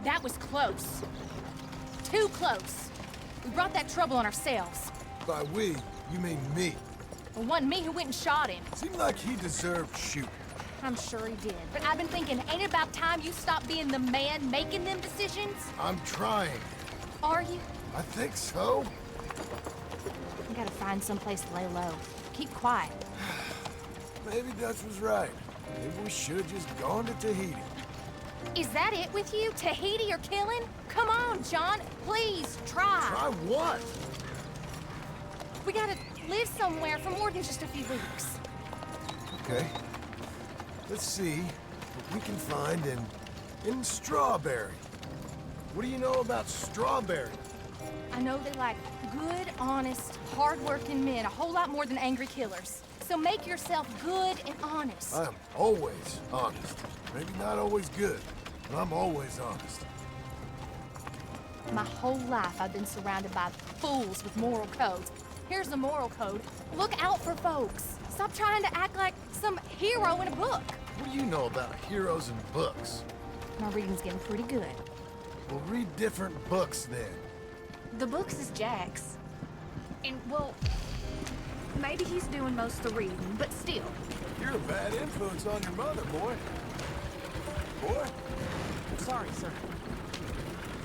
That was close. Too close. We brought that trouble on ourselves. By we, you mean me. It wasn't me who went and shot him. Seemed like he deserved shooting. I'm sure he did. But I've been thinking, ain't it about time you stop being the man making them decisions? I'm trying. Are you? I think so. You gotta find someplace to lay low. Keep quiet. Maybe Dutch was right. Maybe we should have just gone to Tahiti. Is that it with you? Tahiti or killing? Come on, John. Please, try. Try what? We gotta live somewhere for more than just a few weeks. Okay. Let's see what we can find in Strawberry. What do you know about Strawberry? I know they like good, honest, hard-working men a whole lot more than angry killers. So make yourself good and honest. I'm always honest. Maybe not always good, but I'm always honest. My whole life I've been surrounded by fools with moral codes. Here's the moral code. Look out for folks. Stop trying to act like some hero in a book. What do you know about heroes and books? My reading's getting pretty good. We'll read different books then. The books is Jack's. And, well, maybe he's doing most of the reading, but still. You're a bad influence on your mother, boy. Boy? Sorry, sir.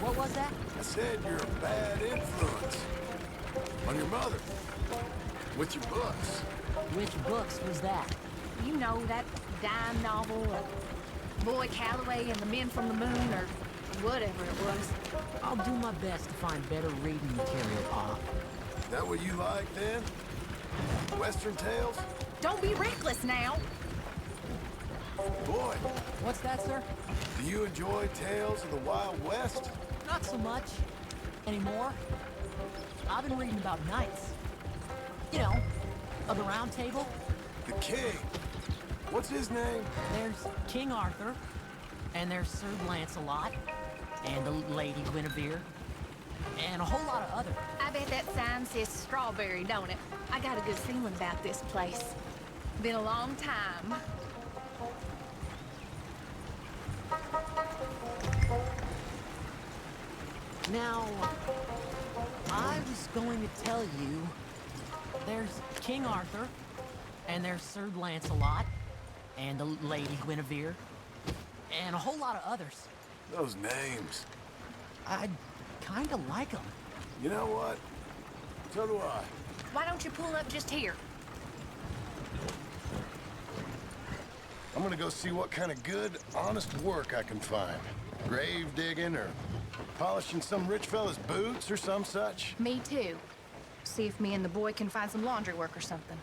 What was that? I said you're a bad influence on your mother. With your books. Which books was that? You know, that dime novel of Boy Calloway and the Men from the Moon, or whatever it was. I'll do my best to find better reading material, Pop. Is that what you like, then? Western tales? Don't be reckless now. Boy, What's that, sir? do you enjoy tales of the Wild West? Not so much. Anymore. I've been reading about knights. You know, of the Round Table. The king. What's his name? There's King Arthur, and there's Sir Lancelot, and the Lady Guinevere, and a whole lot of others. I bet that sign says Strawberry, don't it? I got a good feeling about this place. Been a long time. Now, I was going to tell you, there's King Arthur, and there's Sir Lancelot, and the Lady Guinevere, and a whole lot of others. Those names. I kinda like them. You know what? So do I. Why don't you pull up just here? I'm gonna go see what kind of good, honest work I can find. Grave digging or polishing some rich fella's boots or some such. Me too. See if me and the boy can find some laundry work or something.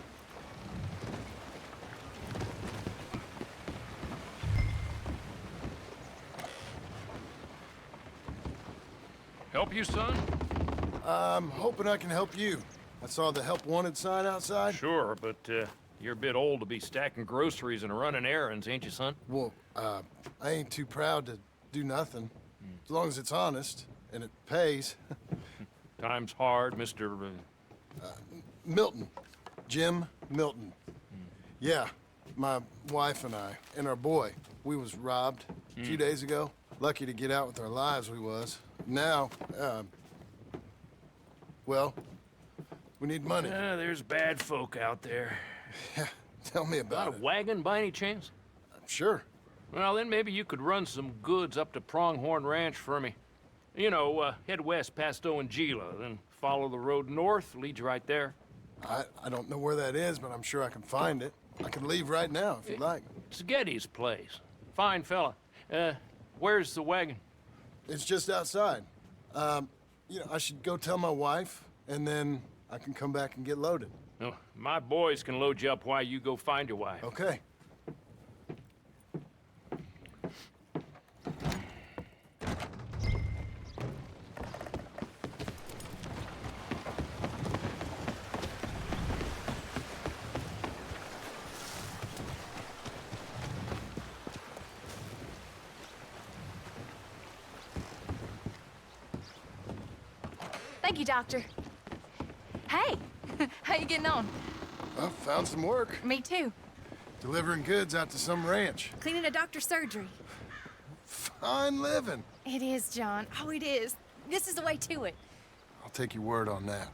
Help you, son? I'm hoping I can help you. I saw the help wanted sign outside. Sure, but you're a bit old to be stacking groceries and running errands, ain't you, son? Well, I ain't too proud to do nothing. As long as it's honest and it pays. Time's hard, Mr. Milton. Jim Milton. Yeah, my wife and I, and our boy, we was robbed a few days ago. Lucky to get out with our lives, we was. Now, well, we need money. There's bad folk out there. Yeah, tell me Got about a it. wagon by any chance? Sure. Well, then maybe you could run some goods up to Pronghorn Ranch for me. You know, head west past Owanjila, then follow the road north, leads you right there. I don't know where that is, but I'm sure I can find it. I can leave right now if you'd like. It's Getty's place. Fine fella. Where's the wagon? It's just outside. You know, I should go tell my wife, and then I can come back and get loaded. No, my boys can load you up while you go find your wife. Okay. Thank you, Doctor. Hey, how you getting on? Well, found some work. Me too. Delivering goods out to some ranch. Cleaning a doctor's surgery. fine living. It is, John. Oh, it is. This is the way to it. I'll take your word on that.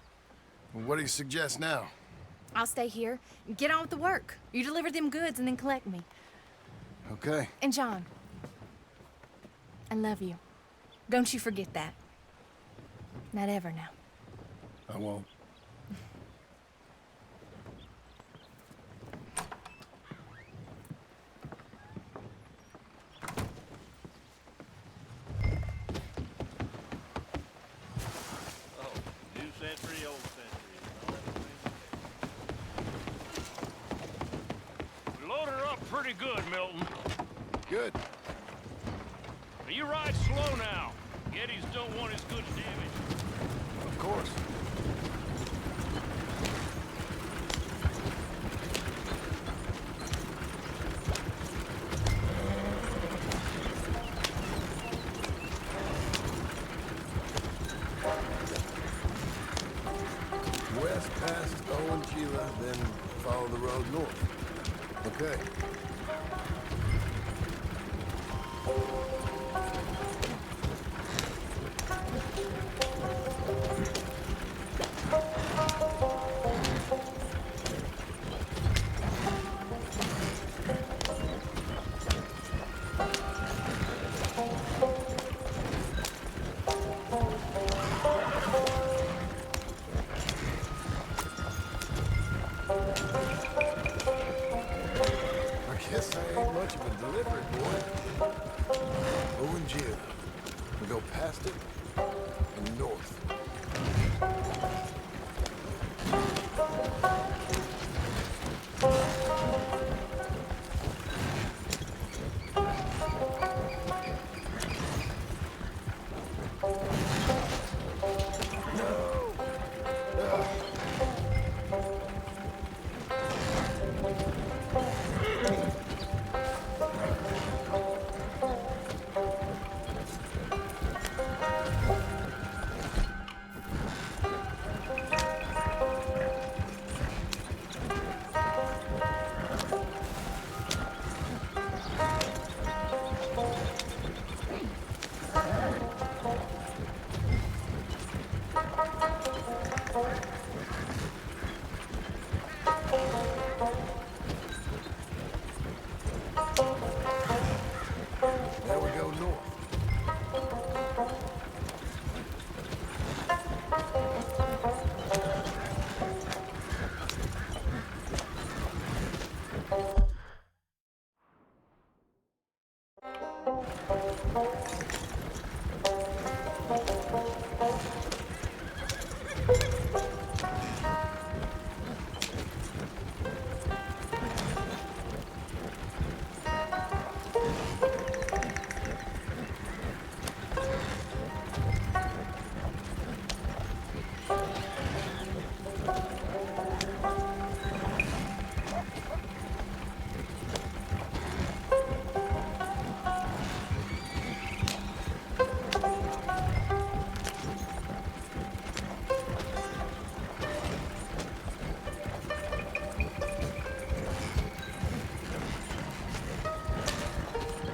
Well, what do you suggest now? I'll stay here and get on with the work. You deliver them goods and then collect me. Okay. And John, I love you. Don't you forget that. Not ever now. I won't. New century, old century. We loaded her up pretty good, Milton. Good. Now you ride slow now. Geddes don't want his goods damaged. Of course. West past Owen Gila, then follow the road north. Okay. I guess I ain't much of a delivery boy. Owen Gila. We go past it and north. There we go north.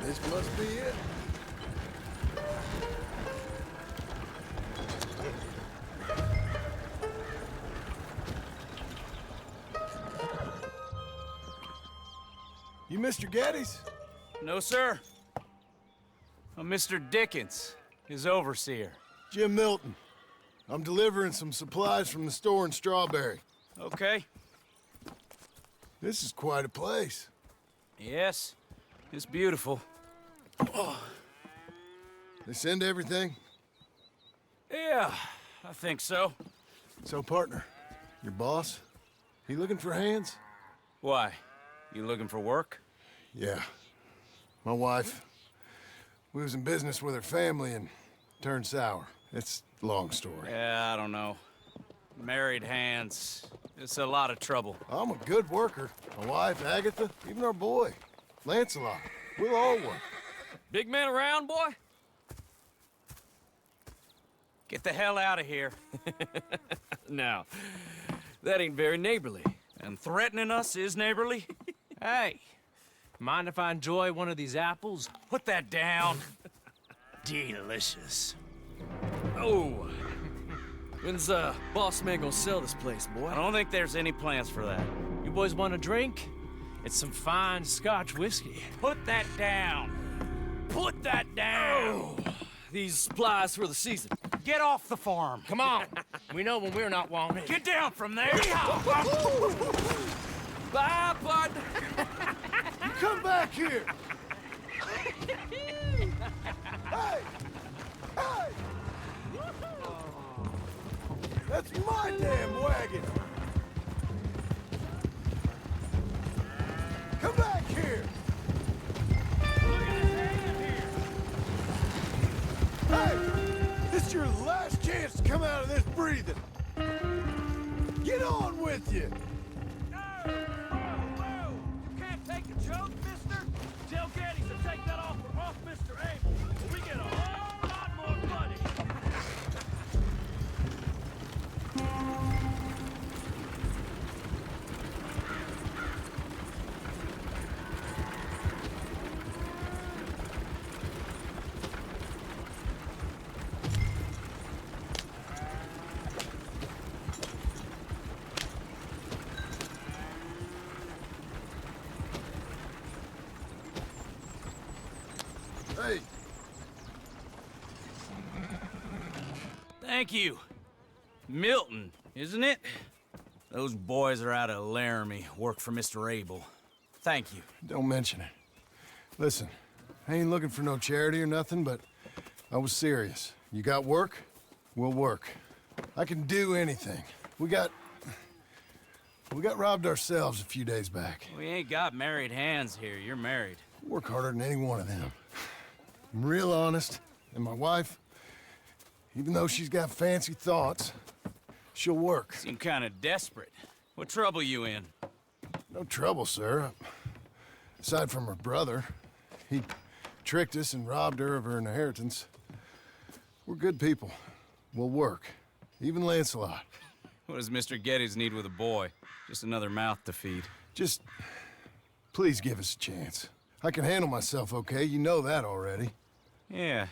This must be it. You Mr. Geddes? No, sir. I'm Mr. Dickens, his overseer. Jim Milton. I'm delivering some supplies from the store in Strawberry. Okay. This is quite a place. Yes, it's beautiful. They send everything? Yeah, I think so. So, partner, your boss, he looking for hands? Why? You looking for work? Yeah. My wife, we was in business with her family and turned sour. It's a long story. Yeah, I don't know. Married hands. It's a lot of trouble. I'm a good worker. My wife, Agatha, even our boy, Lancelot. We'll all work. Big man around, boy? Get the hell out of here. Now, that ain't very neighborly. And threatening us is neighborly? Hey, mind if I enjoy one of these apples? Put that down. delicious. Oh. When's boss man gonna sell this place, boy? I don't think there's any plans for that. You boys want a drink? It's some fine Scotch whiskey. Put that down. Put that down. These supplies for the season. Get off the farm. Come on. We know when we're not wanted. Get down from there. Bye, partner. You come back here! Hey! Hey! That's my damn wagon! Come back here! Hey! This is your last chance to come out of this breathing! Get on with you! You can't take a joke, mister? Tell Geddes to take that off Mr. Abel. We get a whole lot more money. Hey! Thank you. Milton, isn't it? Those boys are out of Laramie, work for Mr. Abel. Thank you. Don't mention it. Listen, I ain't looking for no charity or nothing, but I was serious. You got work? We'll work. I can do anything. We got robbed ourselves a few days back. We ain't got married hands here. You're married. Work harder than any one of them. I'm real honest, and my wife, even though she's got fancy thoughts, she'll work. Seem kind of desperate. What trouble you in? No trouble, sir. Aside from her brother, he tricked us and robbed her of her inheritance. We're good people. We'll work. Even Lancelot. What does Mr. Geddes need with a boy? Just another mouth to feed. Just, please give us a chance. I can handle myself okay, you know that already. Yeah,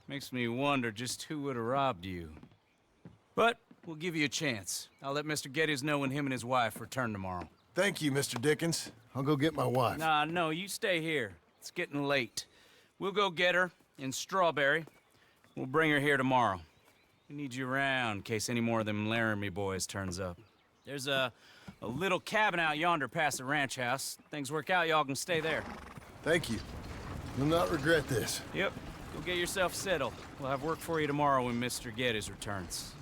makes me wonder just who would have robbed you. But we'll give you a chance. I'll let Mr. Geddes know when him and his wife return tomorrow. Thank you, Mr. Dickens. I'll go get my wife. Nah, no, you stay here. It's getting late. We'll go get her in Strawberry. We'll bring her here tomorrow. We need you around in case any more of them Laramie boys turns up. There's a little cabin out yonder past the ranch house. Things work out, y'all can stay there. Thank you. You'll not regret this. Yep. Go get yourself settled. We'll have work for you tomorrow when Mr. Geddes returns.